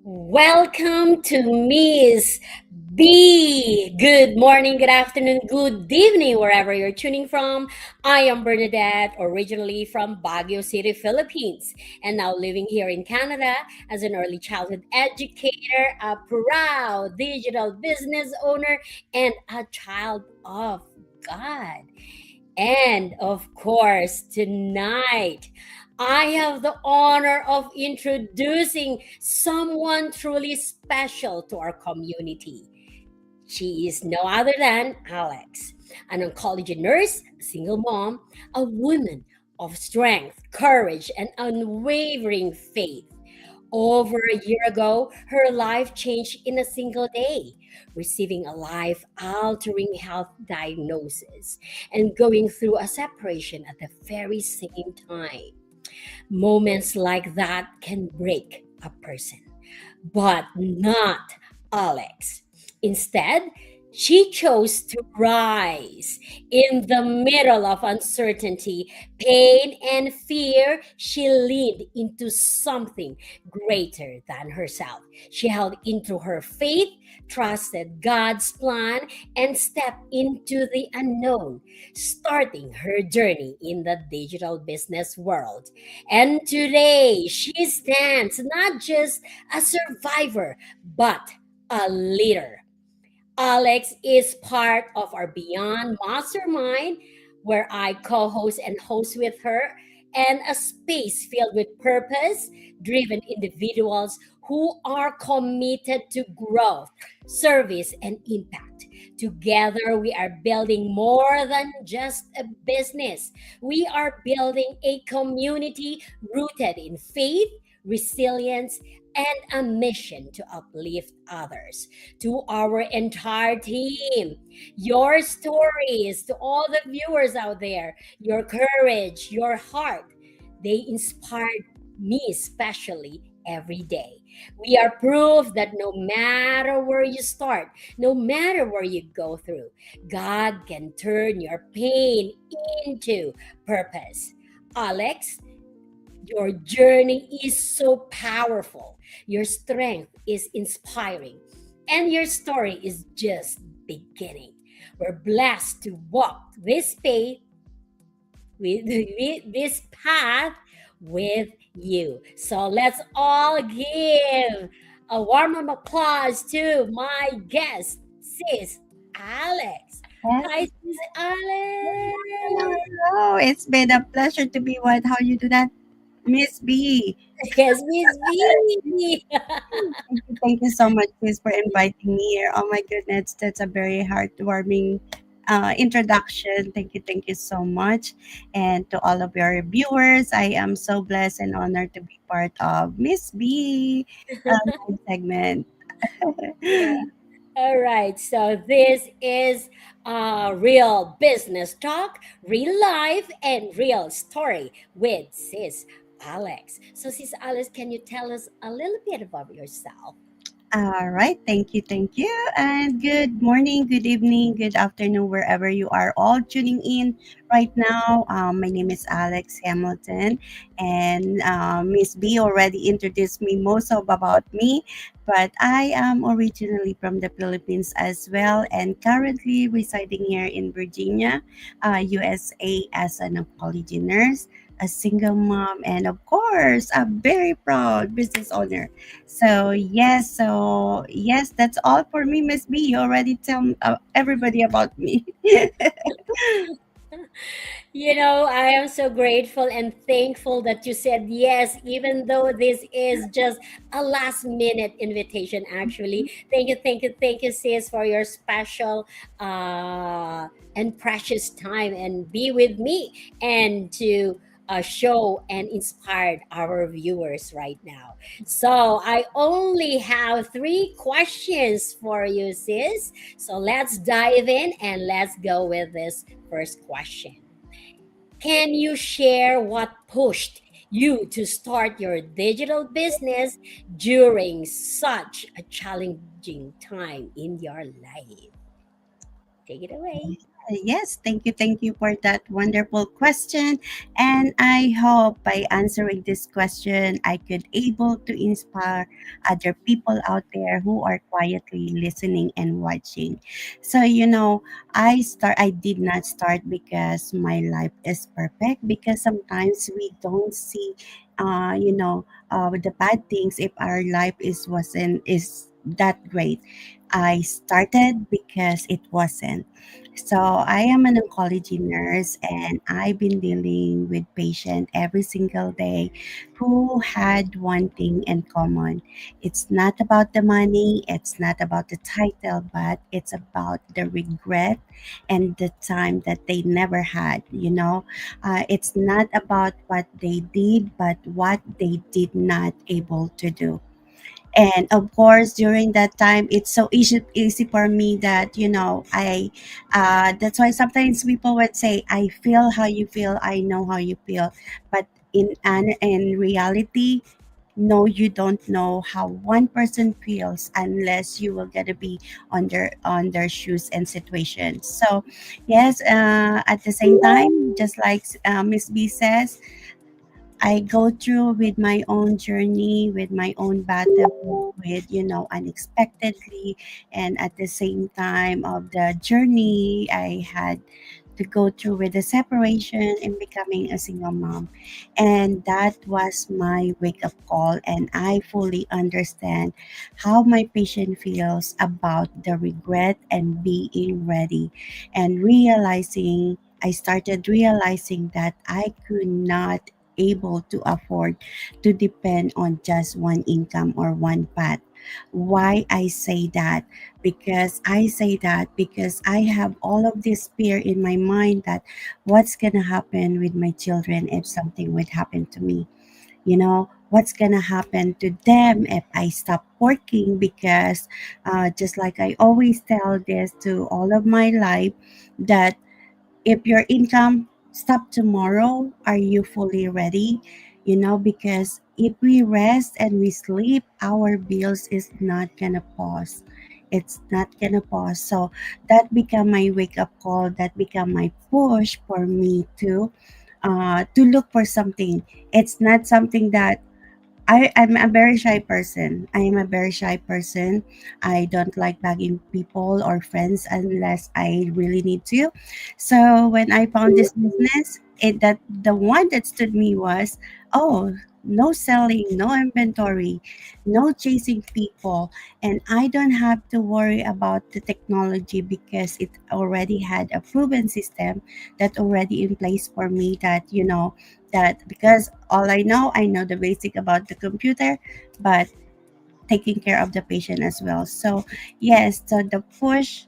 Welcome to Miss B. Good morning, good afternoon, good evening, wherever you're tuning from. I am Bernadette, originally from Baguio City, Philippines, and now living here in Canada as an early childhood educator, a proud digital business owner, and a child of God. And of course, tonight, I have the honor of introducing someone truly special to our community. She is no other than Alex, an oncology nurse, a single mom, a woman of strength, courage, and unwavering faith. Over a year ago, her life changed in a single day, receiving a life altering health diagnosis and going through a separation at the very same time. Moments like that can break a person, but not Alex. Instead, she chose to rise in the middle of uncertainty, pain, and fear. She leaned into something greater than herself. She held into her faith, trusted God's plan, and stepped into the unknown, starting her journey in the digital business world. And today, she stands not just a survivor, but a leader. Alex is part of our Beyond Mastermind, where I co host and host with her, and a space filled with purpose driven individuals who are committed to growth, service, and impact. Together, we are building more than just a business. We are building a community rooted in faith, resilience, and a mission to uplift others. To our entire team, your stories, to all the viewers out there, your courage, your heart, they inspired me especially every day. We are proof that no matter where you start, no matter where you go through, God can turn your pain into purpose. Alex, your journey is so powerful. Your strength is inspiring. And your story is just beginning. We're blessed to walk this path with this path with you. So let's all give a warm up applause to my guest, Sis Alex. Yes. Hi, Sis Hello, Alex. hello. It's been a pleasure to be with how you do that, Miss B. Yes, Miss B. Thank you so much, Miss, for inviting me here. Oh my goodness, that's a very heartwarming introduction. Thank you so much. And to all of your viewers, I am so blessed and honored to be part of Miss B segment. Yeah. All right. So this is real business talk, real life, and real story with Sis Alex. So, Sis Alex, can you tell us a little bit about yourself? All right. Thank you. And good morning, good evening, good afternoon, wherever you are all tuning in right now. My name is Alex Hamilton, and Miss B already introduced me most of about me, but I am originally from the Philippines as well, and currently residing here in Virginia, USA, as an oncology nurse, a single mom, and of course, a very proud business owner. So yes, that's all for me, Miss B. You already tell everybody about me. I am so grateful and thankful that you said yes, even though this is just a last minute invitation, actually. Thank you, sis, for your special and precious time and be with me and to show and inspire our viewers right now. So, I only have three questions for you, sis. So, let's dive in and let's go with this first question. Can you share what pushed you to start your digital business during such a challenging time in your life? Take it away. Yes, thank you for that wonderful question. And I hope by answering this question, I could able to inspire other people out there who are quietly listening and watching. So, I did not start because my life is perfect, because sometimes we don't see, the bad things if our life is that great. I started because it wasn't. So I am an oncology nurse, and I've been dealing with patients every single day who had one thing in common. It's not about the money, it's not about the title, but it's about the regret and the time that they never had. It's not about what they did, but what they did not able to do. And of course, during that time, it's so easy for me that, that's why sometimes people would say, I feel how you feel, I know how you feel. But in reality, no, you don't know how one person feels unless you will get to be on their shoes and situations. So yes, at the same time, just like Miss B says, I go through with my own journey, with my own battle, with, unexpectedly. And at the same time of the journey, I had to go through with the separation and becoming a single mom. And that was my wake up call. And I fully understand how my patient feels about the regret and being ready and I started realizing that I could not able to afford to depend on just one income or one path. Why I say that? Because I have all of this fear in my mind that what's gonna happen with my children if something would happen to me. What's gonna happen to them if I stop working? Because just like I always tell this to all of my life, that if your income stop tomorrow, are you fully ready? Because if we rest and we sleep, our bills is not gonna pause. It's not gonna pause. So that become my wake up call. That become my push for me to look for something. It's not something that I'm a very shy person. I am a very shy person. I don't like bugging people or friends unless I really need to. So when I found this business, that the one that stood me was, oh, no selling, no inventory, no chasing people, and I don't have to worry about the technology because it already had a proven system that already in place for me, that because all I know the basic about the computer, but taking care of the patient as well. So yes, so the push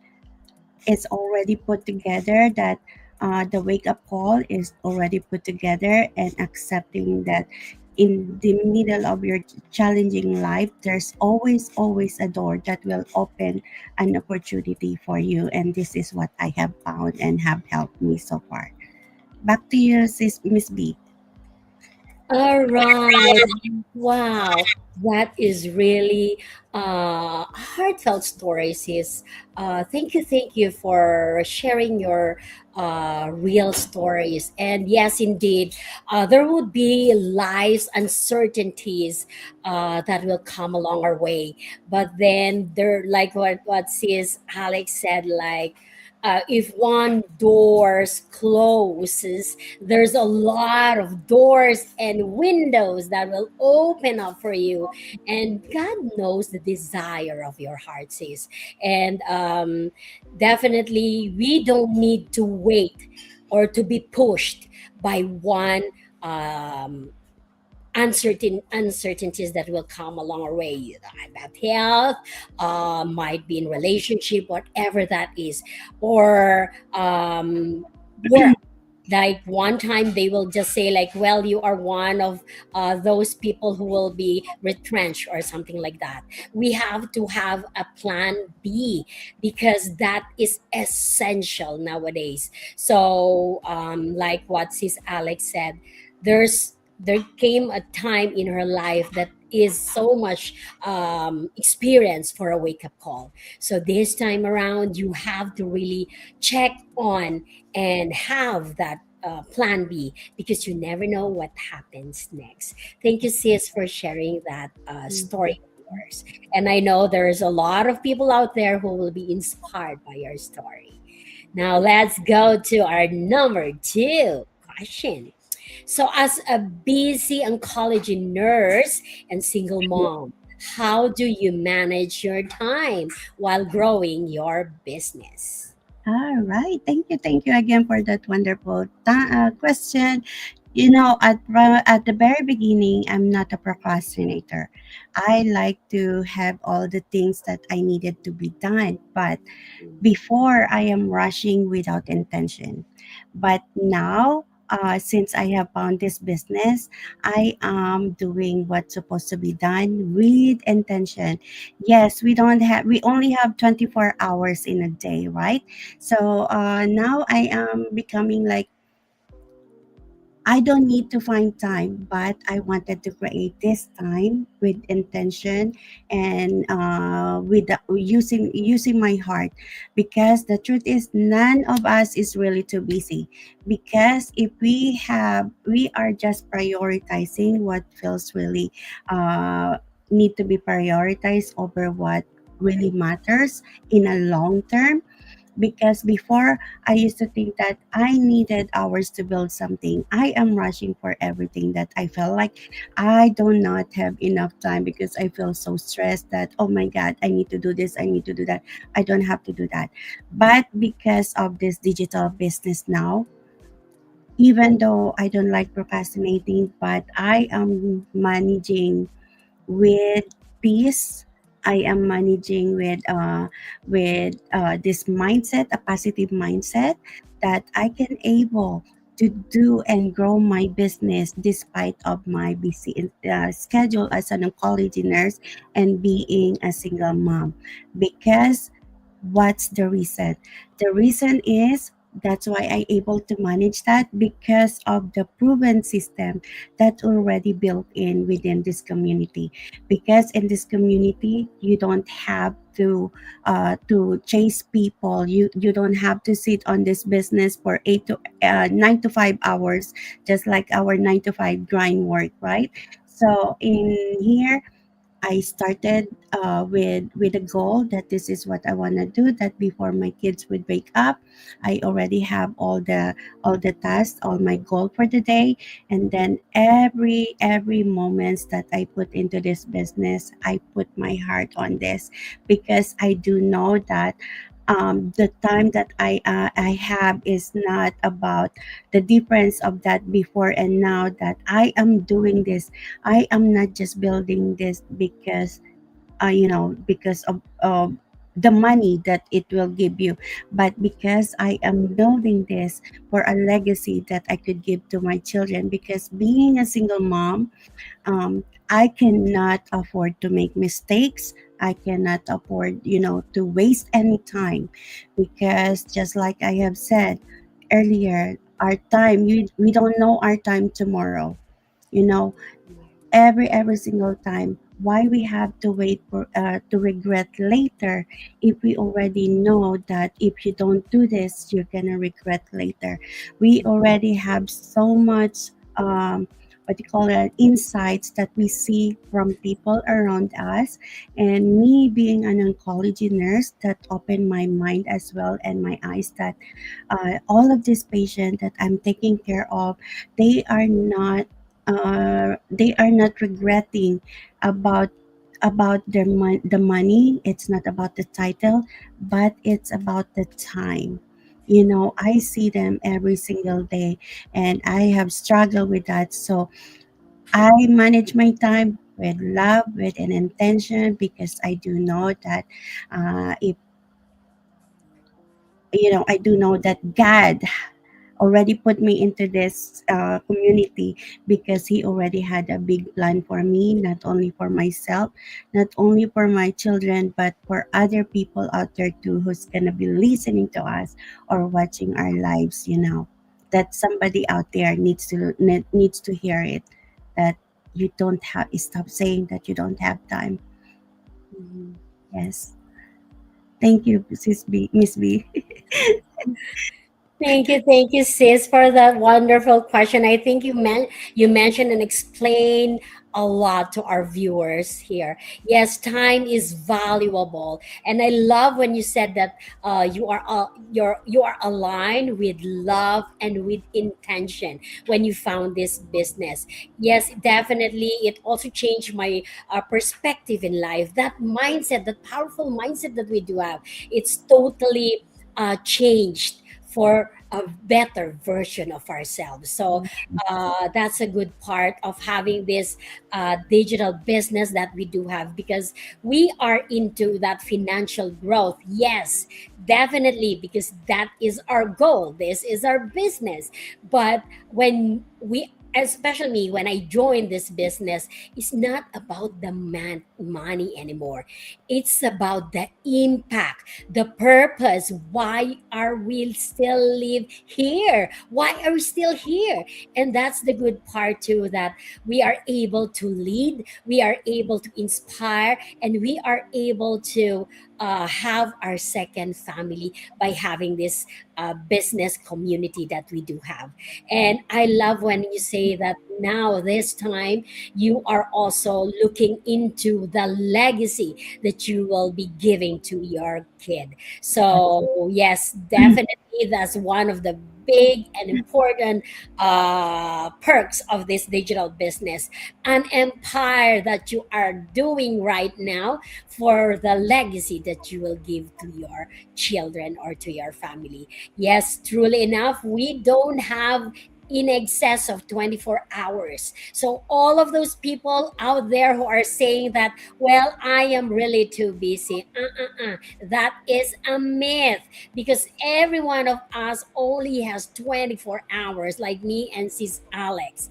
is already put together, that the wake up call is already put together, and accepting that in the middle of your challenging life, there's always a door that will open an opportunity for you. And this is what I have found and have helped me so far. Back to you, sis, Miss B. All right. Wow. That is really heartfelt stories. Sis. Thank you for sharing your real stories. And yes, indeed, there would be life's uncertainties that will come along our way. But then there, like what sis Alex said, like if one doors closes, there's a lot of doors and windows that will open up for you, and God knows the desire of your heart, sis. And definitely we don't need to wait or to be pushed by one um, uncertainties that will come along our way, about health, might be in relationship, whatever that is, or work. Like one time they will just say like, well, you are one of those people who will be retrenched or something like that. We have to have a plan B, because that is essential nowadays. So like what sis Alex said, there came a time in her life that is so much experience for a wake up call. So this time around, you have to really check on and have that plan B, because you never know what happens next. Thank you, sis, for sharing that story Mhm. of yours. And I know there's a lot of people out there who will be inspired by your story. Now let's go to our number two question. So, as a busy oncology nurse and single mom, how do you manage your time while growing your business? All right. Thank you again for that wonderful question. At the very beginning, I'm not a procrastinator. I like to have all the things that I needed to be done, but before I am rushing without intention. But now, since I have found this business, I am doing what's supposed to be done with intention. Yes, we only have 24 hours in a day, right? So now I am becoming like, I don't need to find time, but I wanted to create this time with intention and using my heart, because the truth is none of us is really too busy. Because if we are just prioritizing what feels really need to be prioritized over what really matters in a long term. Because before, I used to think that I needed hours to build something. I am rushing for everything that I felt like I do not have enough time, because I feel so stressed that, oh my God, I need to do this, I need to do that. I don't have to do that. But because of this digital business now, even though I don't like procrastinating, but I am managing with peace. I am managing with this mindset, a positive mindset, that I can able to do and grow my business despite of my busy schedule as an oncology nurse and being a single mom. Because what's the reason? The reason is that's why I able to manage that, because of the proven system that already built in within this community. Because in this community, you don't have to chase people. You don't have to sit on this business for 9 to 5 hours, just like our 9 to 5 grind work, right? So in here, I started with a goal that this is what I want to do. That before my kids would wake up, I already have all the tasks, all my goal for the day, and then every moments that I put into this business, I put my heart on this, because I do know that the time that I have is not about the difference of that before and now that I am doing this. I am not just building this because because of the money that it will give you, but because I am building this for a legacy that I could give to my children. Because being a single mom, I cannot afford to make mistakes. I cannot afford, to waste any time, because just like I have said earlier, our time, we don't know our time tomorrow. You know, every single time, why we have to wait for to regret later, if we already know that if you don't do this, you're gonna regret later. We already have so much what you call it, insights that we see from people around us. And me being an oncology nurse, that opened my mind as well and my eyes, that all of these patients that I'm taking care of, they are not they are not regretting about the money. It's not about the title, but it's about the time. I see them every single day, and I have struggled with that. So I manage my time with love, with an intention, because I do know that if I do know that God already put me into this community, because he already had a big plan for me, not only for myself, not only for my children, but for other people out there too, who's gonna be listening to us or watching our lives. That somebody out there needs to hear it. That you don't have, stop saying that you don't have time. Mhm. Yes. Thank you, Sis B, Miss B. Thank you, sis, for that wonderful question. I think you mentioned and explained a lot to our viewers here. Yes, time is valuable, and I love when you said that you are aligned with love and with intention when you found this business. Yes, definitely, it also changed my perspective in life. That mindset, that powerful mindset that we do have, it's totally changed for a better version of ourselves. So that's a good part of having this digital business that we do have, because we are into that financial growth. Yes, definitely, because that is our goal. This is our business. But when we, especially me, when I joined this business, it's not about the money anymore. It's about the impact, the purpose. Why are we still live here? Why are we still here? And that's the good part too, that we are able to lead, we are able to inspire, and we are able to have our second family by having this business community that we do have. And I love when you say that now this time you are also looking into the legacy that you will be giving to your kid. So, yes, definitely that's one of the big and important perks of this digital business. An empire that you are doing right now for the legacy that you will give to your children or to your family. Yes, truly enough, we don't have in excess of 24 hours. So, all of those people out there who are saying that, well, I am really too busy. That is a myth, because every one of us only has 24 hours, like me and sis Alex.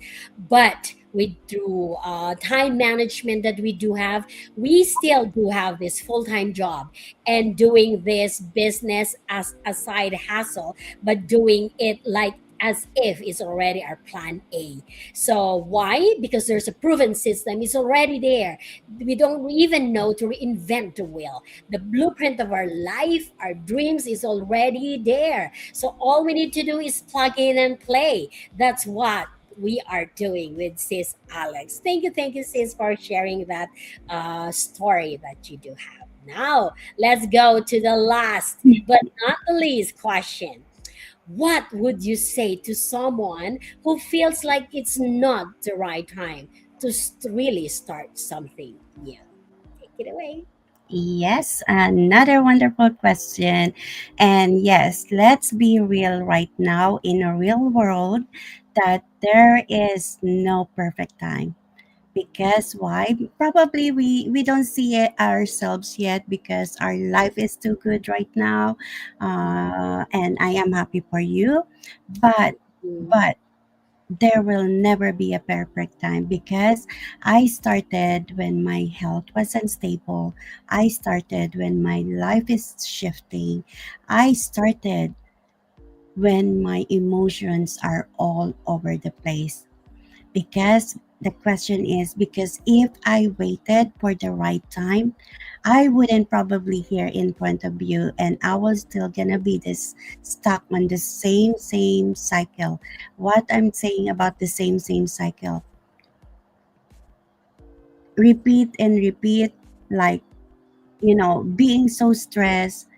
But with through time management that we do have, we still do have this full-time job and doing this business as a side hustle, but doing it like as if it's already our plan A. So why? Because there's a proven system, it's already there. We don't even know to reinvent the wheel. The blueprint of our life, our dreams is already there. So all we need to do is plug in and play. That's what we are doing with sis Alex. Thank you, sis, for sharing that story that you do have. Now, let's go to the last but not the least question. What would you say to someone who feels like it's not the right time to really start something new? Take it away. Yes, another wonderful question. And yes, let's be real right now in a real world that there is no perfect time. Because why? Probably we don't see it ourselves yet because our life is too good right now. And I am happy for you. But Mhm. but there will never be a perfect time because I started when my health was unstable. I started when my life is shifting. I started when my emotions are all over the place. Because the question is, because if I waited for the right time, I wouldn't probably here in front of you, and I was still gonna be this stuck on the same cycle. What I'm saying about the same cycle, repeat and repeat, like, being so stressed,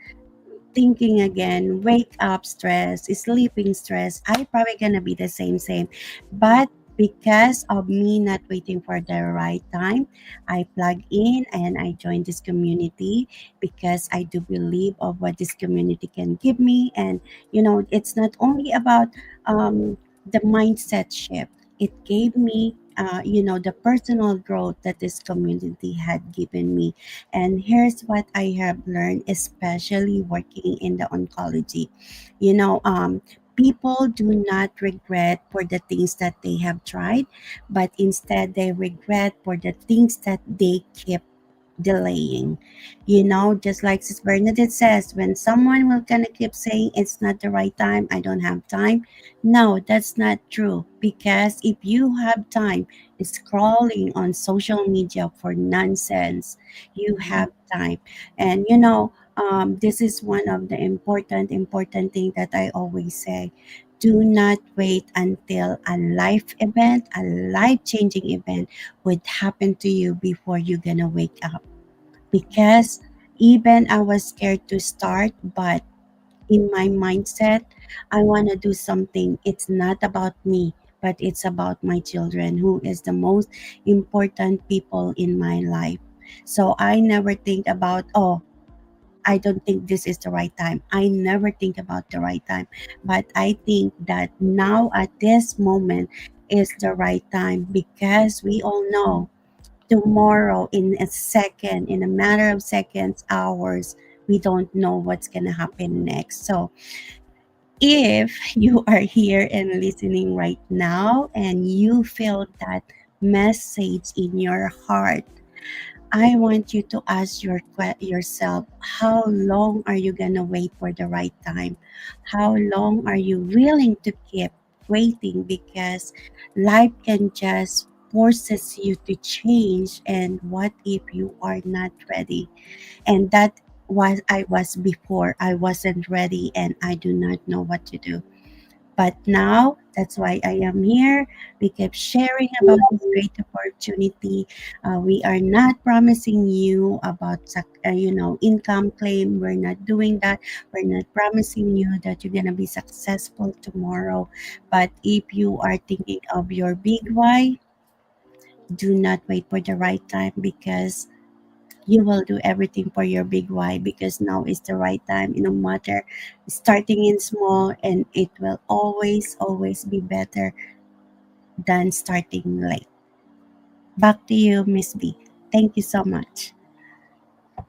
thinking again, wake up stress, sleeping stress, I probably gonna be the same. But because of me not waiting for the right time, I plug in and I join this community because I do believe of what this community can give me. And it's not only about the mindset shift. It gave me the personal growth that this community had given me. And here's what I have learned, especially working in the oncology. People do not regret for the things that they have tried, but instead they regret for the things that they keep. delaying. You know, just like Sis Bernadette says, when someone will gonna keep saying it's not the right time, I don't have time. No, that's not true. Because if you have time scrolling on social media for nonsense, you Mhm. have time. And you know, this is one of the important thing that I always say. Do not wait until a life event, a life changing event would happen to you before you're gonna wake up. Because even I was scared to start, but in my mindset, I want to do something. It's not about me, but it's about my children, who is the most important people in my life. So I never think about, oh, I don't think this is the right time. I never think about the right time. But I think that now at this moment is the right time, because we all know tomorrow, in a second, in a matter of seconds, hours, we don't know what's going to happen next. So if you are here and listening right now and you feel that message in your heart, I want you to ask yourself, how long are you going to wait for the right time? How long are you willing to keep waiting? Because life can just forces you to change. And what if you are not ready? And that was I was before. I wasn't ready and I do not know what to do. But now that's why I am here. We keep sharing about this great opportunity. We are not promising you about income claim. We're not doing that. We're not promising you that you're gonna be successful tomorrow. But if you are thinking of your big why, do not wait for the right time, because you will do everything for your big why, because now is the right time, no matter starting in small, and it will always be better than starting late. Back to you, Miss B. Thank you so much.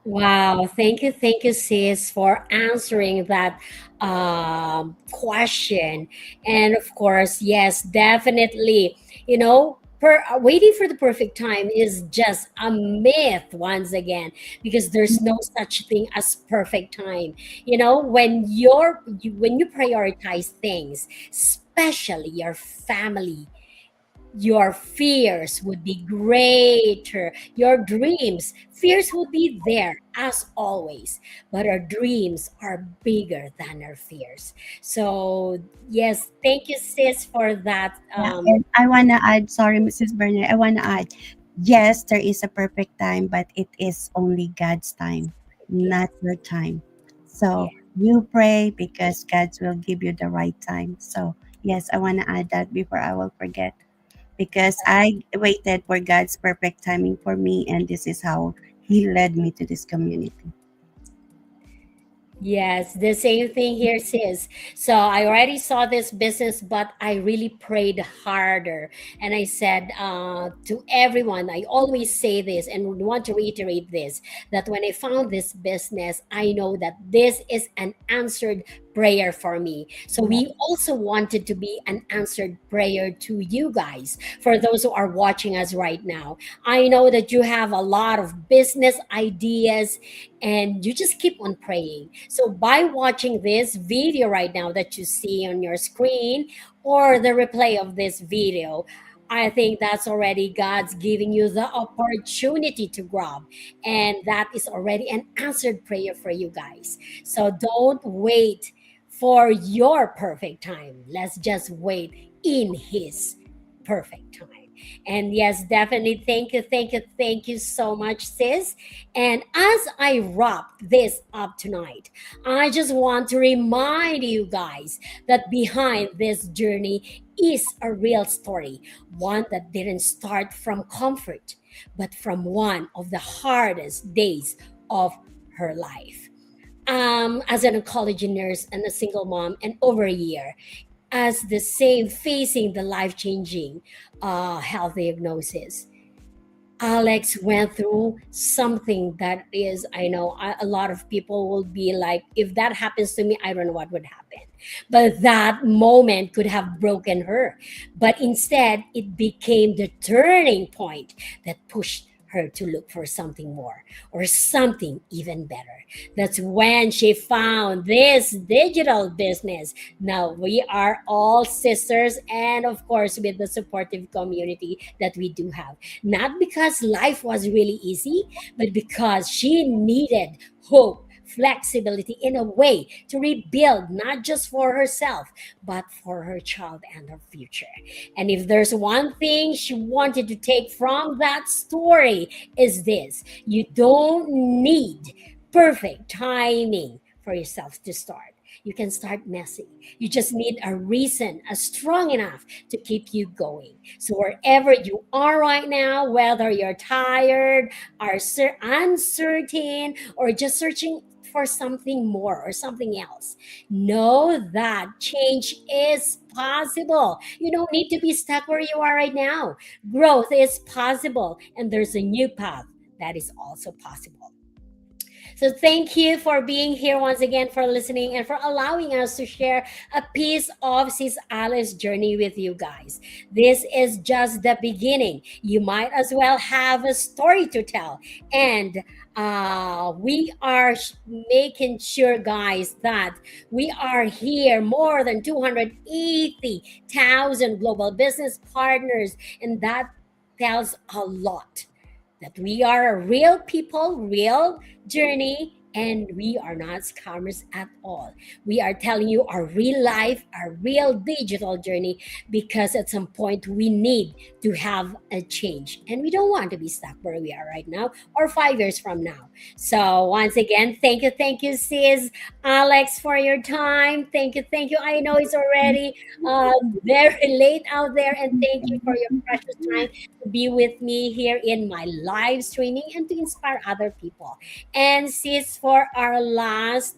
Wow, thank you, sis, for answering that question. And of course, yes, definitely. Waiting for the perfect time is just a myth once again, because there's no such thing as perfect time. When you prioritize things, especially your family, your fears would be greater. Your dreams, fears would be there as always, but our dreams are bigger than our fears. So, yes, thank you, sis, for that. Yeah, and I wanna add, sorry, Mrs. Berner, I wanna add, yes, there is a perfect time, but it is only God's time, not Yes, your time. yes. So you pray, because God will give you the right time. So yes, I wanna add that before I will forget, because I waited for God's perfect timing for me, and this is how He led me to this community. Yes, the same thing here, sis. So I already saw this business, but I really prayed harder. And I said to everyone, I always say this and want to reiterate this, that when I found this business, I know that this is an answered prayer for me. So Yeah. we also wanted to be an answered prayer to you guys, for those who are watching us right now. I know that you have a lot of business ideas and you just keep on praying. So, by watching this video right now that you see on your screen or the replay of this video, I think that's already God's giving you the opportunity to grab. And that is already an answered prayer for you guys. So, don't wait for your perfect time. Let's just wait in His perfect time. And yes, definitely. Thank you so much, sis. And as I wrap this up tonight, I just want to remind you guys that behind this journey is a real story, one that didn't start from comfort, but from one of the hardest days of her life. As an oncology nurse and a single mom, and over a year, as the same facing the life changing health diagnosis, Alex went through something that is, I know a lot of people will be like, if that happens to me, I don't know what would happen. But that moment could have broken her. But instead, it became the turning point that pushed her to look for something more or something even better. That's when she found this digital business. Now we are all sisters, and of course, with the supportive community that we do have. Not because life was really easy, but because she needed hope, flexibility in a way to rebuild not just for herself, but for her child and her future. And if there's one thing she wanted to take from that story, is this: you don't need perfect timing for yourself to start. You can start messy. You just need a reason, a strong enough to keep you going. So wherever you are right now, whether you're tired, are uncertain, or just searching for something more or something else, know that change is possible. You don't need to be stuck where you are right now. Growth is possible, and there's a new path that is also possible. So thank you for being here once again, for listening, and for allowing us to share a piece of Sis Alice's journey with you guys. This is just the beginning. You might as well have a story to tell. And we are making sure, guys, that we are here more than 280,000 global business partners. And that tells a lot that we are a real people, real journey, and we are not scammers at all. We are telling you our real life, our real digital journey, because at some point we need to have a change. And we don't want to be stuck where we are right now or 5 years from now. So, once again, thank you, sis Alex, for your time. Thank you. I know it's already uh, very late out there, and thank you for your precious time to be with me here in my live streaming and to inspire other people. And sis, for our last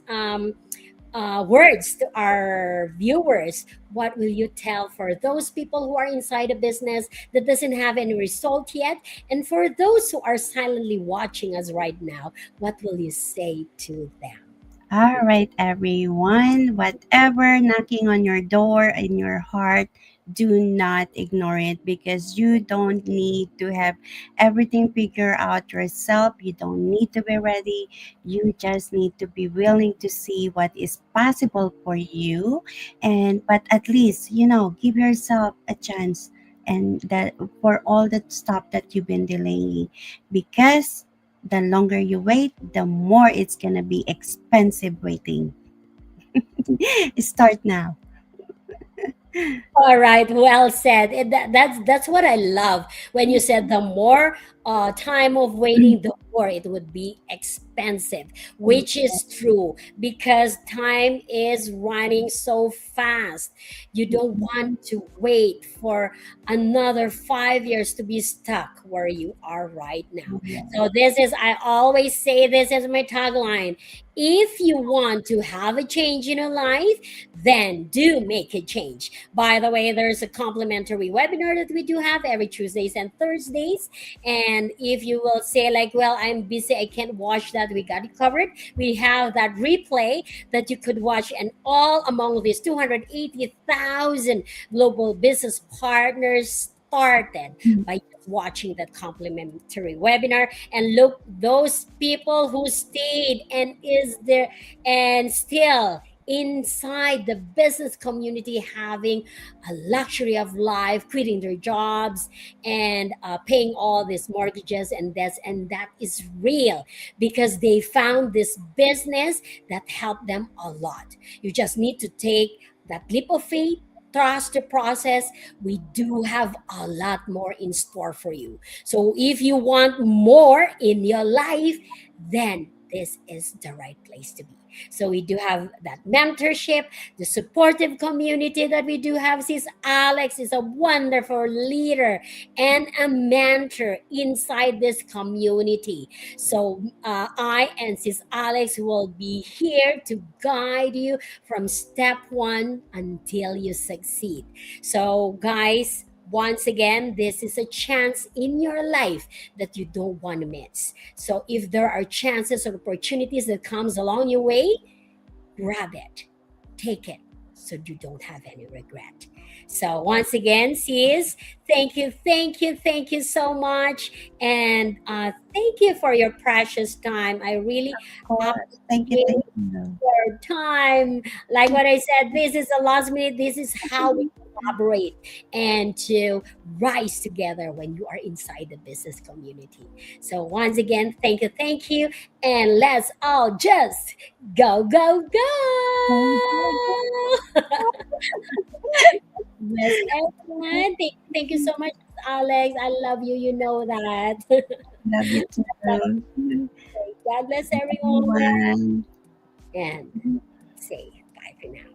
words to our viewers, what will you tell for those people who are inside a business that doesn't have any result yet? And for those who are silently watching us right now, what will you say to them? All right, everyone. Whatever knocking on your door in your heart, do not ignore it, because you don't need to have everything figured out yourself. You don't need to be ready. You just need to be willing to see what is possible for you. And but at least, give yourself a chance, and that for all the stuff that you've been delaying, because the longer you wait, the more it's gonna be expensive waiting. Start now. All right, well said. That's what I love when you said the more time of waiting, the more it would be expensive, which is true because time is running so fast. You don't want to wait for another 5 years to be stuck where you are right now. So this is, I always say this as my tagline: if you want to have a change in your life, then do make a change. By the way, there's a complimentary webinar that we do have every Tuesdays and Thursdays. And if you will say, like, well, I'm busy, I can't watch that, we got it covered. We have that replay that you could watch, and all among these 280,000 global business partners started by just watching that complimentary webinar. And look, those people who stayed and is there and still inside the business community, having a luxury of life, quitting their jobs, and paying all these mortgages and debts. And that is real because they found this business that helped them a lot. You just need to take that leap of faith, trust the process. We do have a lot more in store for you. So if you want more in your life, then this is the right place to be. So we do have that mentorship, the supportive community that we do have. Sis Alex is a wonderful leader and a mentor inside this community. So I and Sis Alex will be here to guide you from step one until you succeed. So, guys, once again, this is a chance in your life that you don't want to miss. So if there are chances or opportunities that comes along your way, grab it, take it, so you don't have any regret. So once again, sis, thank you so much, and thank you for your precious time. I really Of course. Thank you. appreciate Thank you. your time. Like what I said, this is the last minute. This is how we collaborate and to rise together when you are inside the business community. So once again, thank you, and let's all just go go. Bless everyone. Thank you so much, Alex. I love you. You know that. Love you too. God bless everyone, Everyone. and say bye for now.